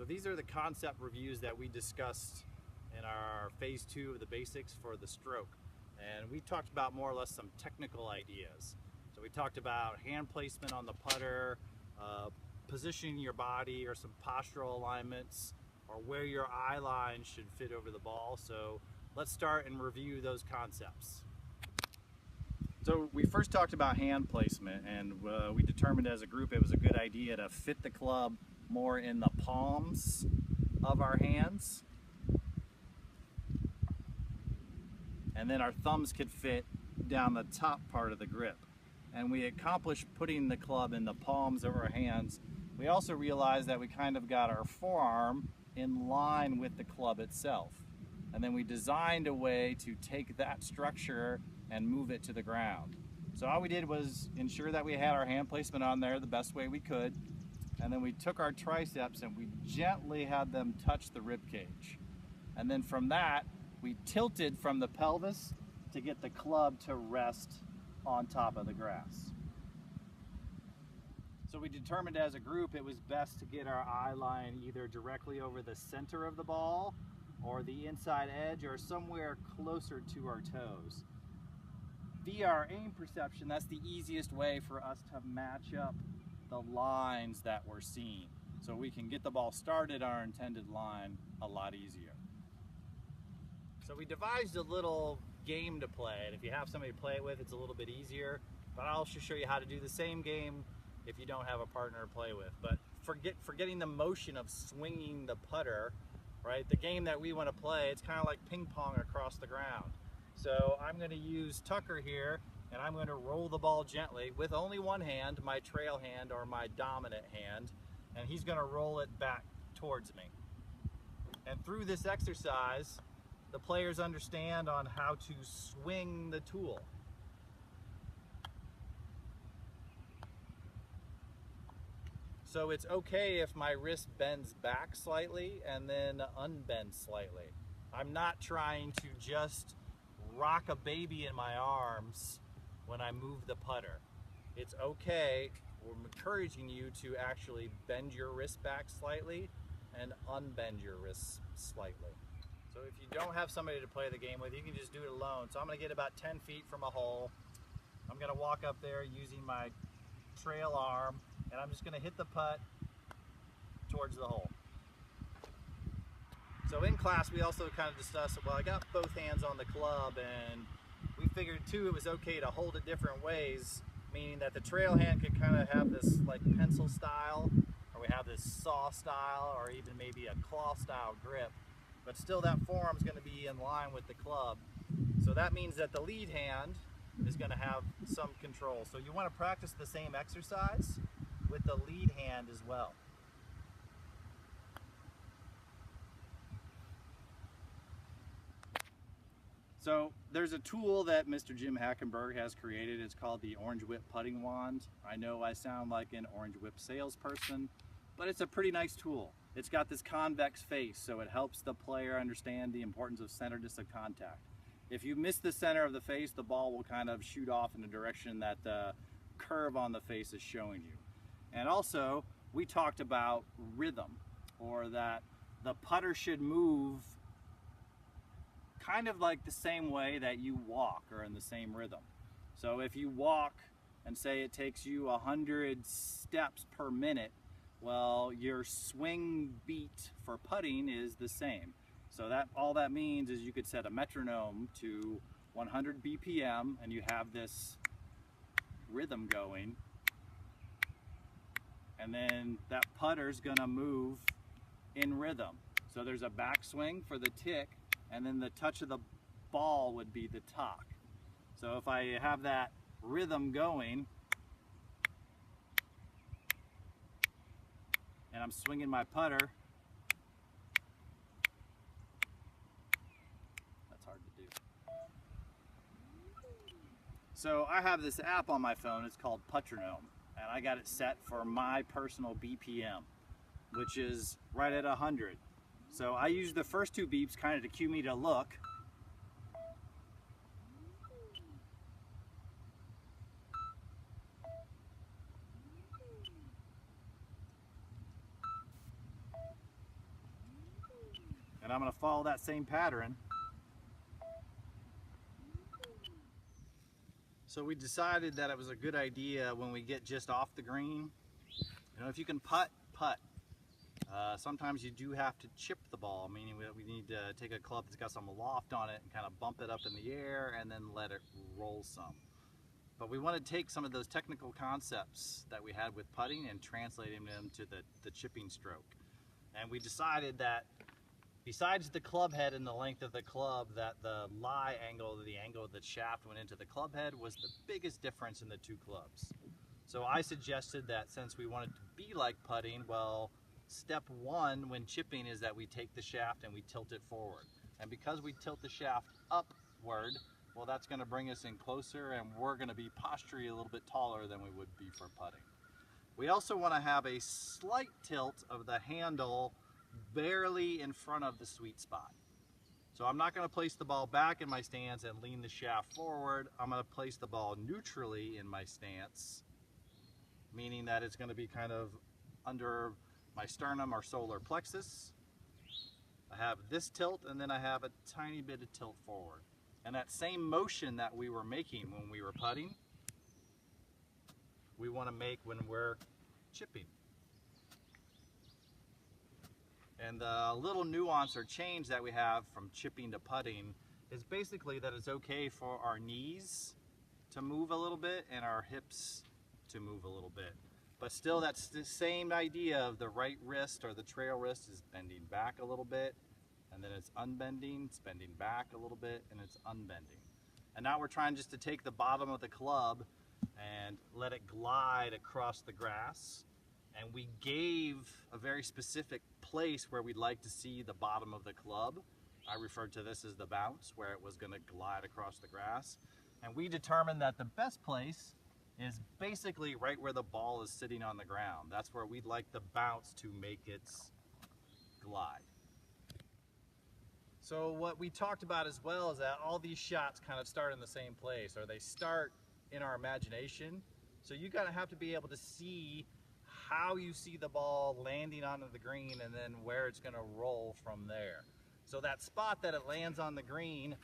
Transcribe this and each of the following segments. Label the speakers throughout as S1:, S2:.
S1: So these are the concept reviews that we discussed in our phase 2 of the basics for the stroke. And we talked about more or less some technical ideas. So we talked about hand placement on the putter, positioning your body, or some postural alignments, or where your eye line should fit over the ball. So let's start and review those concepts. So we first talked about hand placement, and we determined as a group it was a good idea to fit the club more in the palms of our hands, and then our thumbs could fit down the top part of the grip. And we accomplished putting the club in the palms of our hands. We also realized that we kind of got our forearm in line with the club itself. And then we designed a way to take that structure and move it to the ground. So all we did was ensure that we had our hand placement on there the best way we could. And then we took our triceps and we gently had them touch the rib cage. And then from that, we tilted from the pelvis to get the club to rest on top of the grass. So we determined as a group it was best to get our eye line either directly over the center of the ball or the inside edge or somewhere closer to our toes. Via our aim perception, that's the easiest way for us to match up the lines that we're seeing. So we can get the ball started our intended line a lot easier. So we devised a little game to play, and if you have somebody to play it with, it's a little bit easier. But I'll also show you how to do the same game if you don't have a partner to play with. But forgetting the motion of swinging the putter, right? The game that we want to play, it's kind of like ping pong across the ground. So I'm going to use Tucker here, and I'm going to roll the ball gently with only one hand, my trail hand or my dominant hand, and he's going to roll it back towards me. And through this exercise, the players understand on how to swing the tool. So it's okay if my wrist bends back slightly and then unbends slightly. I'm not trying to just rock a baby in my arms when I move the putter. It's okay. We're encouraging you to actually bend your wrist back slightly and unbend your wrists slightly. So if you don't have somebody to play the game with, you can just do it alone. So I'm going to get about 10 feet from a hole. I'm going to walk up there using my trail arm, and I'm just going to hit the putt towards the hole. So in class we also kind of discussed, well, I got both hands on the club, and we figured too it was okay to hold it different ways, meaning that the trail hand could kind of have this like pencil style, or we have this saw style, or even maybe a claw style grip. But still that forearm's going to be in line with the club. So that means that the lead hand is going to have some control. So you want to practice the same exercise with the lead hand as well. So there's a tool that Mr. Jim Hackenberg has created. It's called the Orange Whip Putting Wand. I know I sound like an Orange Whip salesperson, but it's a pretty nice tool. It's got this convex face, so it helps the player understand the importance of centeredness of contact. If you miss the center of the face, the ball will kind of shoot off in the direction that the curve on the face is showing you. And also, we talked about rhythm, or that the putter should move kind of like the same way that you walk, or in the same rhythm. So if you walk and say it takes you 100 steps per minute, well, your swing beat for putting is the same. So that all that means is you could set a metronome to 100 BPM and you have this rhythm going, and then that putter's gonna move in rhythm. So there's a backswing for the tick, and then the touch of the ball would be the talk. So if I have that rhythm going and I'm swinging my putter, that's hard to do. So I have this app on my phone, it's called Puttronome, and I got it set for my personal BPM, which is right at 100. So I use the first two beeps kind of to cue me to look. And I'm going to follow that same pattern. So we decided that it was a good idea when we get just off the green. You know, if you can putt, putt. Sometimes you do have to chip the ball, meaning we need to take a club that's got some loft on it and kind of bump it up in the air and then let it roll some. But we want to take some of those technical concepts that we had with putting and translating them to the chipping stroke. And we decided that besides the club head and the length of the club, that the lie angle, the angle of the shaft went into the club head, was the biggest difference in the two clubs. So I suggested that since we wanted to be like putting, well, step one when chipping is that we take the shaft and we tilt it forward. And because we tilt the shaft upward, well, that's going to bring us in closer, and we're going to be posturally a little bit taller than we would be for putting. We also want to have a slight tilt of the handle barely in front of the sweet spot. So I'm not going to place the ball back in my stance and lean the shaft forward. I'm going to place the ball neutrally in my stance, meaning that it's going to be kind of under my sternum or solar plexus. I have this tilt, and then I have a tiny bit of tilt forward. And that same motion that we were making when we were putting, we want to make when we're chipping. And the little nuance or change that we have from chipping to putting is basically that it's okay for our knees to move a little bit and our hips to move a little bit. But still, that's the same idea of the right wrist or the trail wrist is bending back a little bit, and then it's unbending, it's bending back a little bit, and it's unbending. And now we're trying just to take the bottom of the club and let it glide across the grass. And we gave a very specific place where we'd like to see the bottom of the club. I referred to this as the bounce, where it was going to glide across the grass. And we determined that the best place is basically right where the ball is sitting on the ground. That's where we'd like the bounce to make its glide. So what we talked about as well is that all these shots kind of start in the same place, or they start in our imagination. So you gotta have to be able to see how you see the ball landing onto the green and then where it's gonna roll from there. So that spot that it lands on the green,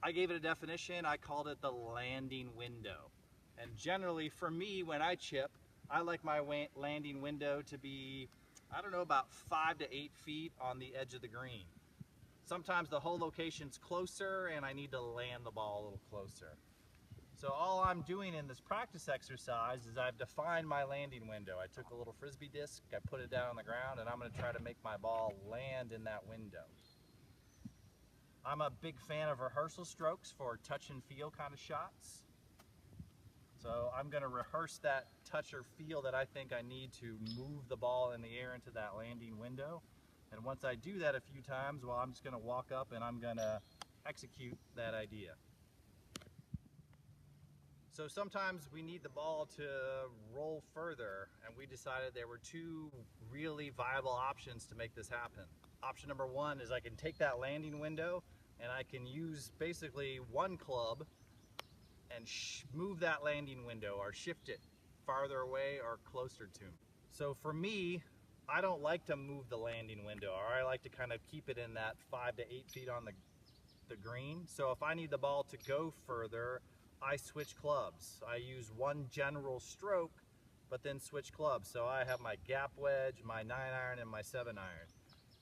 S1: I gave it a definition. I called it the landing window. And generally for me, when I chip, I like my landing window to be, I don't know, about 5 to 8 feet on the edge of the green. Sometimes the whole location's closer and I need to land the ball a little closer. So all I'm doing in this practice exercise is I've defined my landing window. I took a little frisbee disc, I put it down on the ground, and I'm going to try to make my ball land in that window. I'm a big fan of rehearsal strokes for touch and feel kind of shots. So I'm going to rehearse that touch or feel that I think I need to move the ball in the air into that landing window. And once I do that a few times, well, I'm just going to walk up and I'm going to execute that idea. So sometimes we need the ball to roll further, and we decided there were two really viable options to make this happen. Option number one is I can take that landing window and I can use basically one club and move that landing window or shift it farther away or closer to me. So for me, I don't like to move the landing window, or I like to kind of keep it in that 5 to 8 feet on the green. So if I need the ball to go further, I switch clubs. I use one general stroke, but then switch clubs. So I have my gap wedge, my 9-iron, and my 7-iron.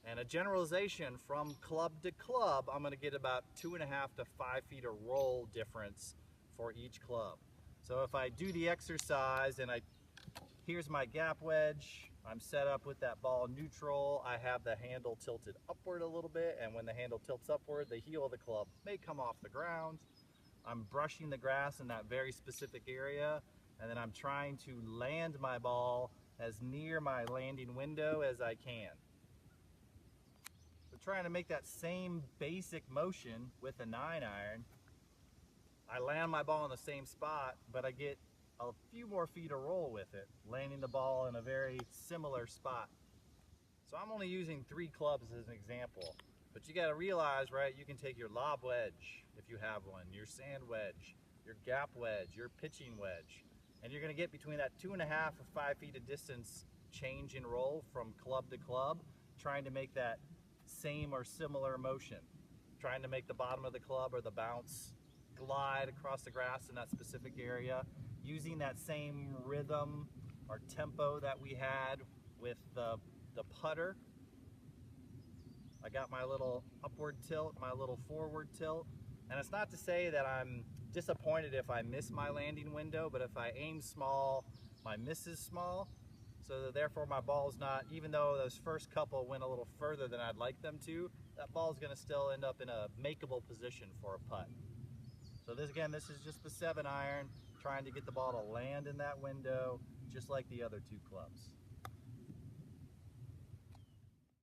S1: And a generalization from club to club, I'm going to get about 2.5 to 5 feet of roll difference for each club. So if I do the exercise and here's my gap wedge, I'm set up with that ball neutral, I have the handle tilted upward a little bit, and when the handle tilts upward, the heel of the club may come off the ground. I'm brushing the grass in that very specific area, and then I'm trying to land my ball as near my landing window as I can. So trying to make that same basic motion with a 9-iron, I land my ball in the same spot, but I get a few more feet of roll with it, landing the ball in a very similar spot. So I'm only using 3 clubs as an example, but you got to realize, right, you can take your lob wedge if you have one, your sand wedge, your gap wedge, your pitching wedge, and you're going to get between that 2.5 or 5 feet of distance change in roll from club to club, trying to make that same or similar motion, trying to make the bottom of the club or the bounce glide across the grass in that specific area, using that same rhythm or tempo that we had with the putter. I got my little upward tilt, my little forward tilt, and it's not to say that I'm disappointed if I miss my landing window, but if I aim small, my miss is small, so that therefore my ball's not, even though those first couple went a little further than I'd like them to, that ball's gonna still end up in a makeable position for a putt. So this is just the 7-iron, trying to get the ball to land in that window, just like the other two clubs.